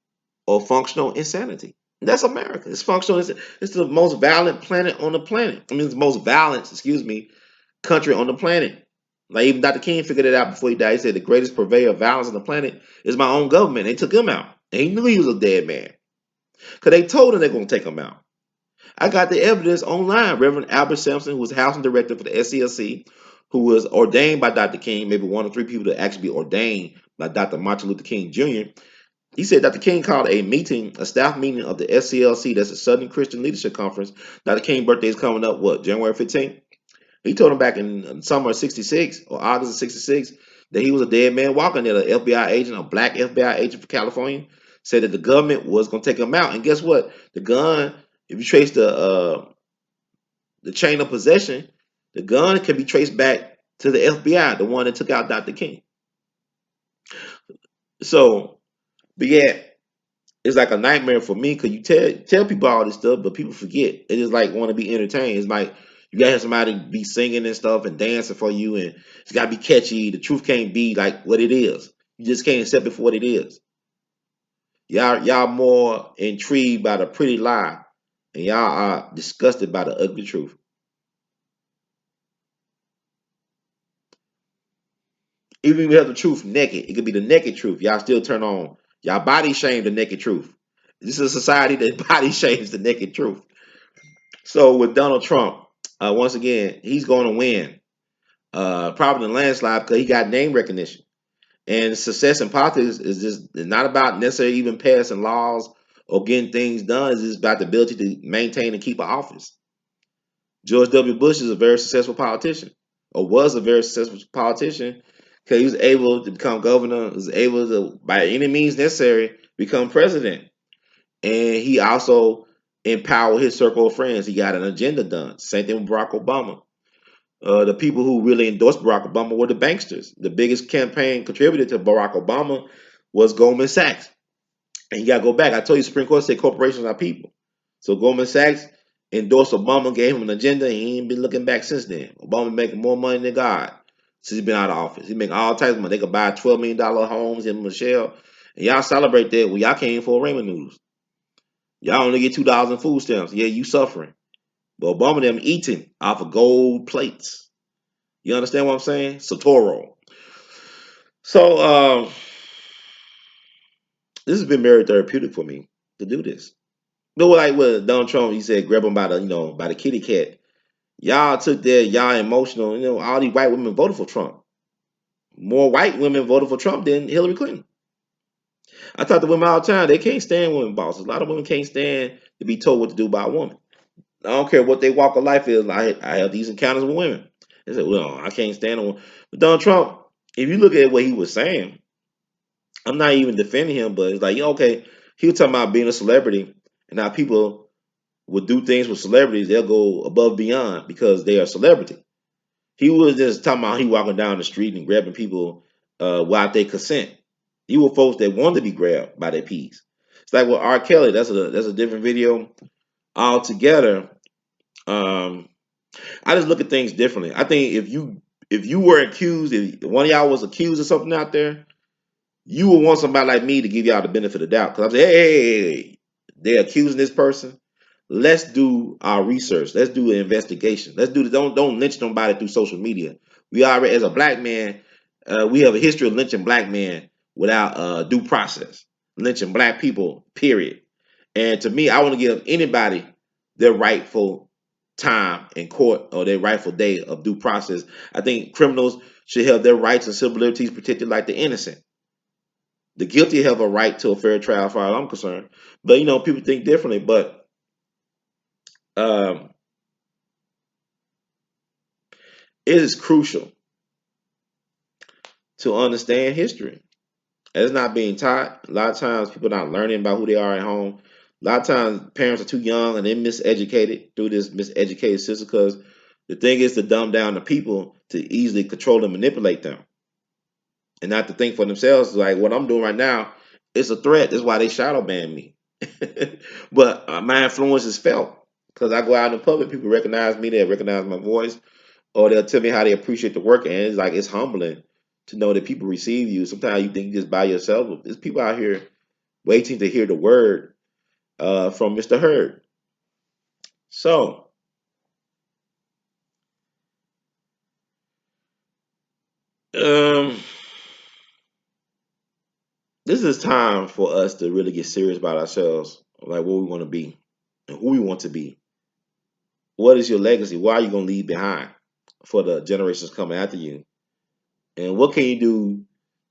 or functional insanity. That's America. It's functional. It's the most violent planet on the planet. I mean, it's the most violent, excuse me, country on the planet. Like even Dr. King figured it out before he died. He said the greatest purveyor of violence on the planet is my own government. They took him out. And he knew he was a dead man. Because they told him they're going to take him out. I got the evidence online. Reverend Albert Sampson, who was housing director for the SCLC, who was ordained by Dr. King, maybe one of three people to actually be ordained by Dr. Martin Luther King Jr. He said Dr. King called a staff meeting of the SCLC, that's the Southern Christian Leadership Conference. Dr. King's birthday is coming up, what, January 15th? He told him back in summer of 66 or August of 66 that he was a dead man walking there. An FBI agent, a black FBI agent from California, said that the government was going to take him out. And guess what? The gun, if you trace the chain of possession, the gun can be traced back to the FBI, the one that took out Dr. King. So, but yeah, it's like a nightmare for me because you tell people all this stuff, but people forget. It is like want to be entertained. It's like you gotta have somebody be singing and stuff and dancing for you, and it's gotta be catchy. The truth can't be like what it is. You just can't accept it for what it is. Y'all more intrigued by the pretty lie, and y'all are disgusted by the ugly truth. Even if you have the truth naked, it could be the naked truth. Y'all still turn on. Y'all body shame the naked truth. This is a society that body shames the naked truth. So with Donald Trump, once again, he's going to win. Probably in a landslide because he got name recognition. And success in politics is just not about necessarily even passing laws or getting things done. It's just about the ability to maintain and keep an office. George W. Bush is a very successful politician, or was a very successful politician, because he was able to become governor, was able to, by any means necessary, become president. And he also empowered his circle of friends. He got an agenda done. Same thing with Barack Obama. The people who really endorsed Barack Obama were the banksters. The biggest campaign contributor to Barack Obama was Goldman Sachs. And you got to go back. I told you, Supreme Court said corporations are people. So Goldman Sachs endorsed Obama, gave him an agenda, and he ain't been looking back since then. Obama making more money than God since he's been out of office. He making all types of money. They could buy $12 million homes in Michelle. And y'all celebrate that. Well, y'all came for ramen noodles. Y'all only get $2 in food stamps. Yeah, you suffering. But Obama them eating off of gold plates. You understand what I'm saying? Satoro. So this has been very therapeutic for me to do this. No, like with Donald Trump, he said grab him by the by the kitty cat. Y'all took that, y'all emotional. All these white women voted for Trump. More white women voted for Trump than Hillary Clinton. I talk to women all the time. They can't stand women bosses. A lot of women can't stand to be told what to do by a woman. I don't care what their walk of life is. I have these encounters with women. They say, well, I can't stand a woman. But Donald Trump, if you look at what he was saying, I'm not even defending him, but it's like, okay, he was talking about being a celebrity and how people would do things with celebrities. They'll go above beyond because they are a celebrity. He was just talking about he walking down the street and grabbing people without their consent. You were folks that wanted to be grabbed by their peas. It's like with R. Kelly. That's a different video altogether. Um, I just look at things differently. I think if you were accused, if one of y'all was accused of something out there, you would want somebody like me to give y'all the benefit of the doubt. Because I'm saying, hey, they're accusing this person. Let's do our research. Let's do an investigation. Let's do the don't lynch nobody through social media. We already, as a black man, we have a history of lynching black men without due process, lynching black people. Period. And to me, I want to give anybody their rightful time in court or their rightful day of due process. I think criminals should have their rights and civil liberties protected like the innocent. The guilty have a right to a fair trial, as far as I'm concerned. But people think differently. But um, it is crucial to understand history. It's not being taught. A lot of times, people are not learning about who they are at home. A lot of times, parents are too young and they're miseducated through this miseducated system. Because the thing is to dumb down the people to easily control and manipulate them, and not to think for themselves. Like what I'm doing right now is a threat. That's why they shadow ban me. But my influence is felt because I go out in the public. People recognize me. They recognize my voice, or they'll tell me how they appreciate the work. And it's like it's humbling to know that people receive you. Sometimes you think you're just by yourself. There's people out here waiting to hear the word from Mr. Hurd. So Um, this is time for us to really get serious about ourselves, like what we want to be and who we want to be. What is your legacy? What are you going to leave behind for the generations coming after you? And what can you do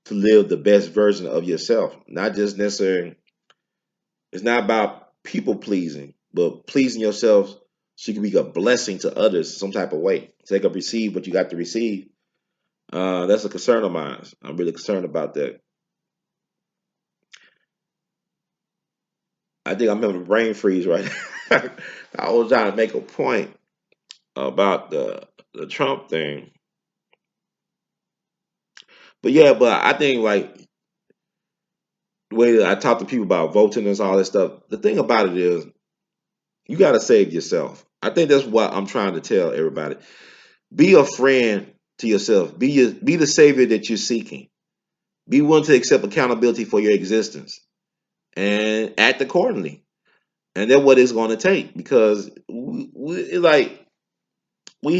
to live the best version of yourself? Not just necessarily, it's not about people pleasing, but pleasing yourself so you can be a blessing to others some type of way. So they can receive what you got to receive. That's a concern of mine. I'm really concerned about that. I think I'm having a brain freeze right now. I was trying to make a point about the Trump thing. But yeah, but I think like the way that I talk to people about voting and all this stuff, the thing about it is you gotta save yourself. I think that's what I'm trying to tell everybody. Be a friend to yourself. Be the savior that you're seeking. Be willing to accept accountability for your existence and act accordingly. And that's what it's going to take because we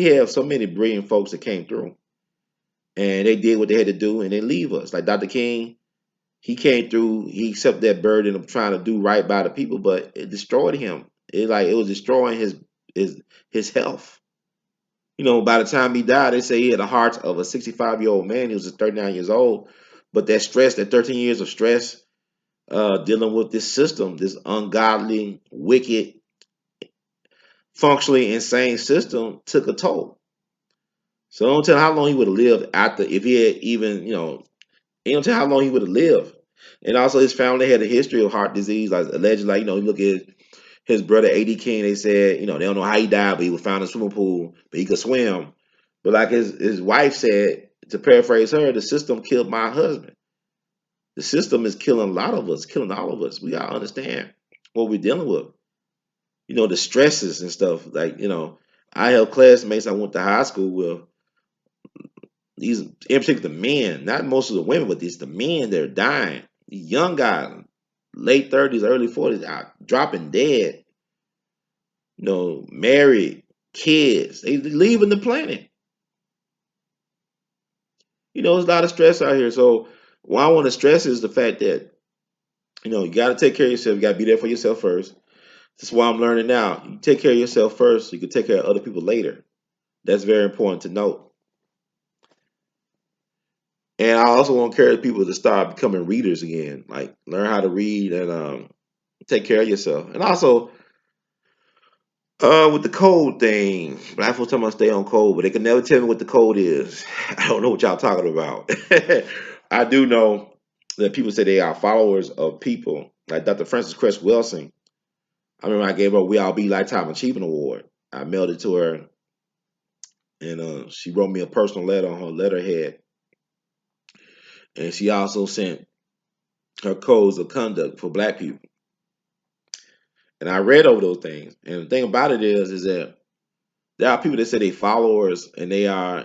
have so many brilliant folks that came through and they did what they had to do and they leave us. Like Dr. King, he came through, he accepted that burden of trying to do right by the people, but it destroyed him. It was destroying his his health. You know, by the time he died, they say he had the heart of a 65-year-old man. He was just 39 years old. But that stress, that 13 years of stress, dealing with this system, this ungodly, wicked, functionally insane system, took a toll. So don't tell how long he would have lived after, if he had even, you don't tell how long he would have lived. And also, his family had a history of heart disease, like allegedly, like, you look at his brother A.D. King. They said, they don't know how he died, but he was found in a swimming pool, but he could swim. But like his wife said, to paraphrase her, the system killed my husband. The system is killing a lot of us, killing all of us. We gotta understand what we're dealing with. The stresses and stuff. Like, I have classmates I went to high school with. These, in particular, the men, not most of the women, but these the men that are dying. These young guys, late 30s, early 40s, are dropping dead. Married, kids, they leaving the planet. There's a lot of stress out here. So what I want to stress is the fact that, you got to take care of yourself. You got to be there for yourself first. That's why I'm learning now. You take care of yourself first, so you can take care of other people later. That's very important to note. And I also want to encourage people to start becoming readers again. Like learn how to read and take care of yourself. And also, with the code thing, black folks talking about stay on code, but they can never tell me what the code is. I don't know what y'all talking about. I do know that people say they are followers of people like Dr. Frances Cress Wilson. I remember I gave her a We All Be Lifetime Achievement Award. I mailed it to her, and she wrote me a personal letter on her letterhead, and she also sent her codes of conduct for black people. And I read over those things. And the thing about it is that there are people that say they followers and they are,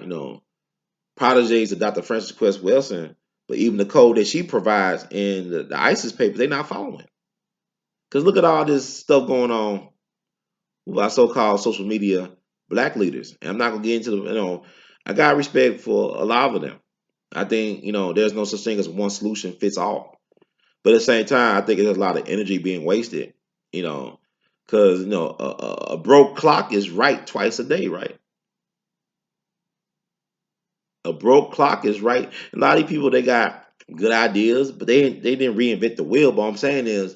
protégés of Dr. Frances Quest Wilson, but even the code that she provides in the ISIS papers, they're not following. Because look at all this stuff going on with our so-called social media black leaders. And I'm not gonna get into I got respect for a lot of them. I think, there's no such thing as one solution fits all. But at the same time, I think there's a lot of energy being wasted, you know, because a broke clock is right twice a day, right? A broke clock is right. A lot of these people they got good ideas, but they didn't reinvent the wheel. But what I'm saying is,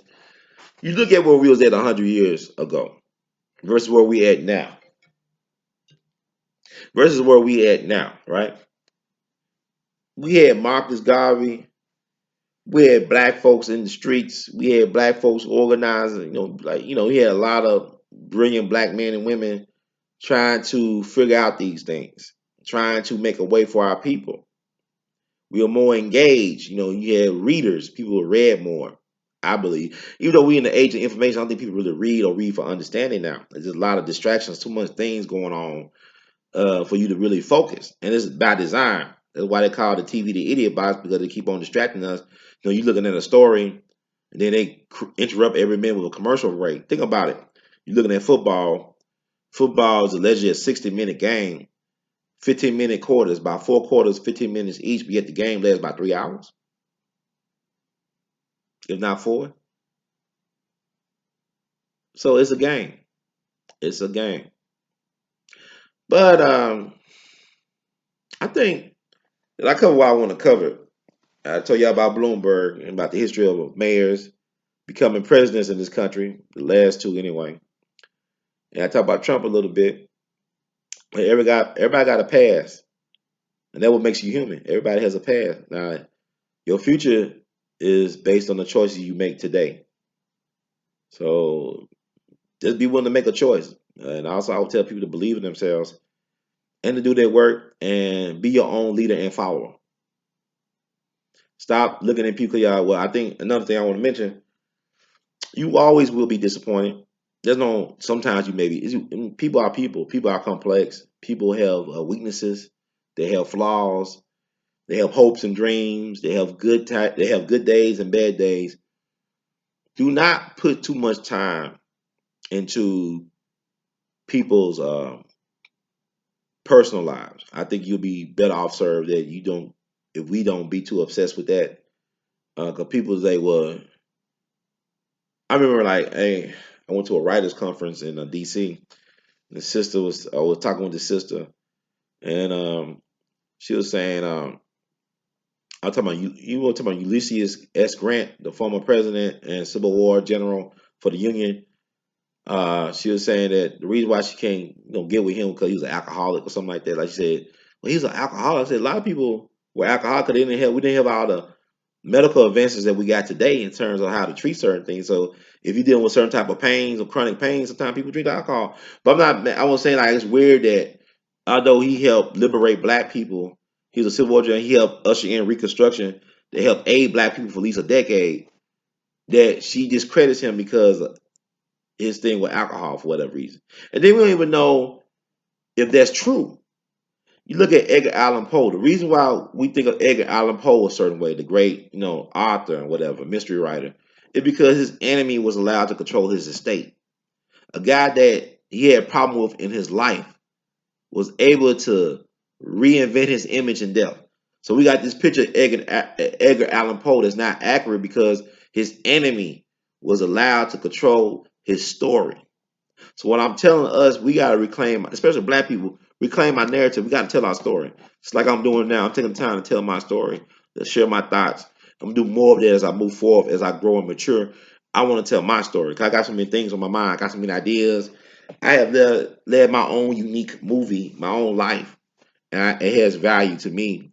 you look at where we was at 100 years ago versus where we at now, right? We had Marcus Garvey, we had black folks in the streets, we had black folks organizing. We had a lot of brilliant black men and women trying to figure out these things, trying to make a way for our people. We were more engaged. You had readers, people who read more, I believe. Even though we in the age of information, I don't think people really read or read for understanding now. There's just a lot of distractions, too much things going on for you to really focus. And it's by design. That's why they call the TV the idiot box, because they keep on distracting us. You're looking at a story, and then they interrupt every minute with a commercial break. Think about it. You're looking at football. Football is allegedly a 60-minute game. 15-minute quarters, by 4 quarters, 15 minutes each, but yet the game lasts about 3 hours, if not 4. So it's a game. It's a game. But I think that I cover what I want to cover. I told y'all about Bloomberg and about the history of mayors becoming presidents in this country, the last two anyway. And I talked about Trump a little bit. Everybody got a past, and that what makes you human. Everybody has a past. Now, your future is based on the choices you make today. So just be willing to make a choice. And also, I would tell people to believe in themselves and to do their work and be your own leader and follower. Stop looking at people. Well, I think another thing I want to mention, you always will be disappointed. There's no, sometimes you maybe, people are people. People are complex. People have weaknesses. They have flaws. They have hopes and dreams. They have they have good days and bad days. Do not put too much time into people's personal lives. I think you'll be better off served that you don't, if we don't be too obsessed with that. Because people say, well, I remember like, hey, I went to a writers conference in DC. And the sister I was talking with the sister, and she was saying, I was talking about you were talking about Ulysses S. Grant, the former president and Civil War general for the Union. She was saying that the reason why she can't, get with him because he was an alcoholic or something like that. Like she said, well, he's an alcoholic. I said a lot of people were alcoholic because we didn't have all the medical advances that we got today in terms of how to treat certain things. So if you're dealing with certain type of pains or chronic pains, sometimes people drink alcohol. But I was saying like it's weird that although he helped liberate black people, he was a Civil War general, he helped usher in Reconstruction, they helped aid black people for at least a decade, that she discredits him because his thing with alcohol for whatever reason. And then we don't even know if that's true. You look at Edgar Allan Poe. The reason why we think of Edgar Allan Poe a certain way, the great, author and whatever, mystery writer, is because his enemy was allowed to control his estate. A guy that he had a problem with in his life was able to reinvent his image in death. So we got this picture of Edgar Allan Poe that's not accurate because his enemy was allowed to control his story. So what I'm telling us, we gotta reclaim, especially black people, reclaim our narrative. We gotta tell our story. It's like I'm doing now. I'm taking the time to tell my story, to share my thoughts. I'm gonna do more of that as I move forward, as I grow and mature. I want to tell my story. 'Cause I got so many things on my mind. I got so many ideas. I have led my own unique movie, my own life, and it has value to me.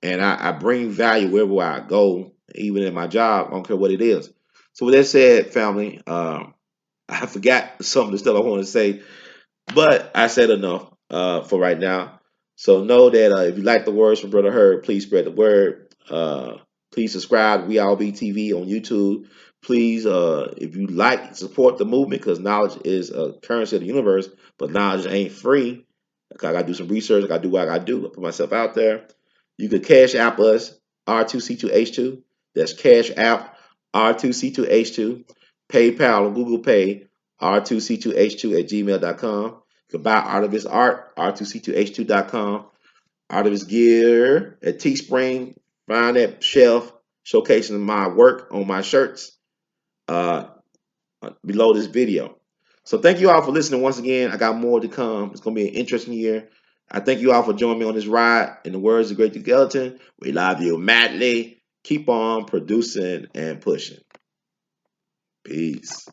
And I bring value wherever I go, even in my job. I don't care what it is. So with that said, family, I forgot some of the stuff I want to say, but I said enough for right now. So know that if you like the words from Brother Herb, please spread the word. Please subscribe to We All Be TV on YouTube. Please, if you like, support the movement because knowledge is a currency of the universe, but knowledge ain't free. I gotta do some research. I gotta do what I gotta do. I put myself out there. You can cash app us R2C2H2. That's cash app R2C2H2. PayPal or Google Pay R2C2H2 at gmail.com. You can buy Artemis Art, R2C2H2.com. Artemis Gear at Teespring. Find that shelf showcasing my work on my shirts below this video. So thank you all for listening once again. I got more to come. It's going to be an interesting year. I thank you all for joining me on this ride. In the words of Great Skeleton, we love you madly. Keep on producing and pushing. Peace.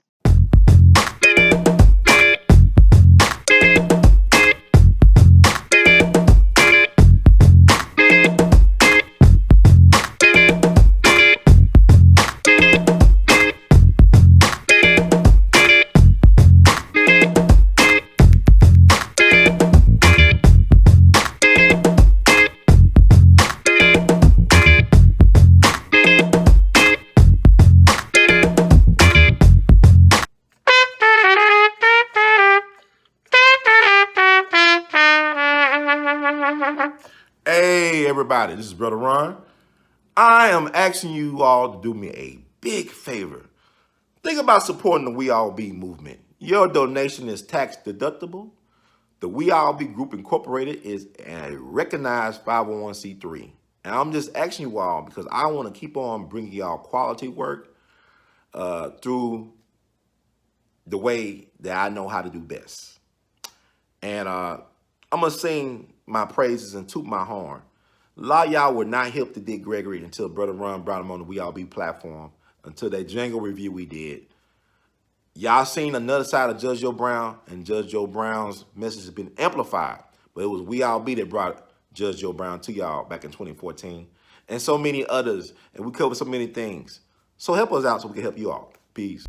Hey, everybody, this is Brother Ron. I am asking you all to do me a big favor. Think about supporting the We All Be movement. Your donation is tax deductible. The We All Be Group Incorporated is a recognized 501c3. And I'm just asking you all because I want to keep on bringing y'all quality work through the way that I know how to do best. And I'm going to sing my praises and toot my horn. A lot of y'all were not hip to Dick Gregory until Brother Ron brought him on the We All Be platform, until that jingle review we did. Y'all seen another side of Judge Joe Brown, and Judge Joe Brown's message has been amplified. But it was We All Be that brought Judge Joe Brown to y'all back in 2014. And so many others. And we covered so many things. So help us out so we can help you all. Peace.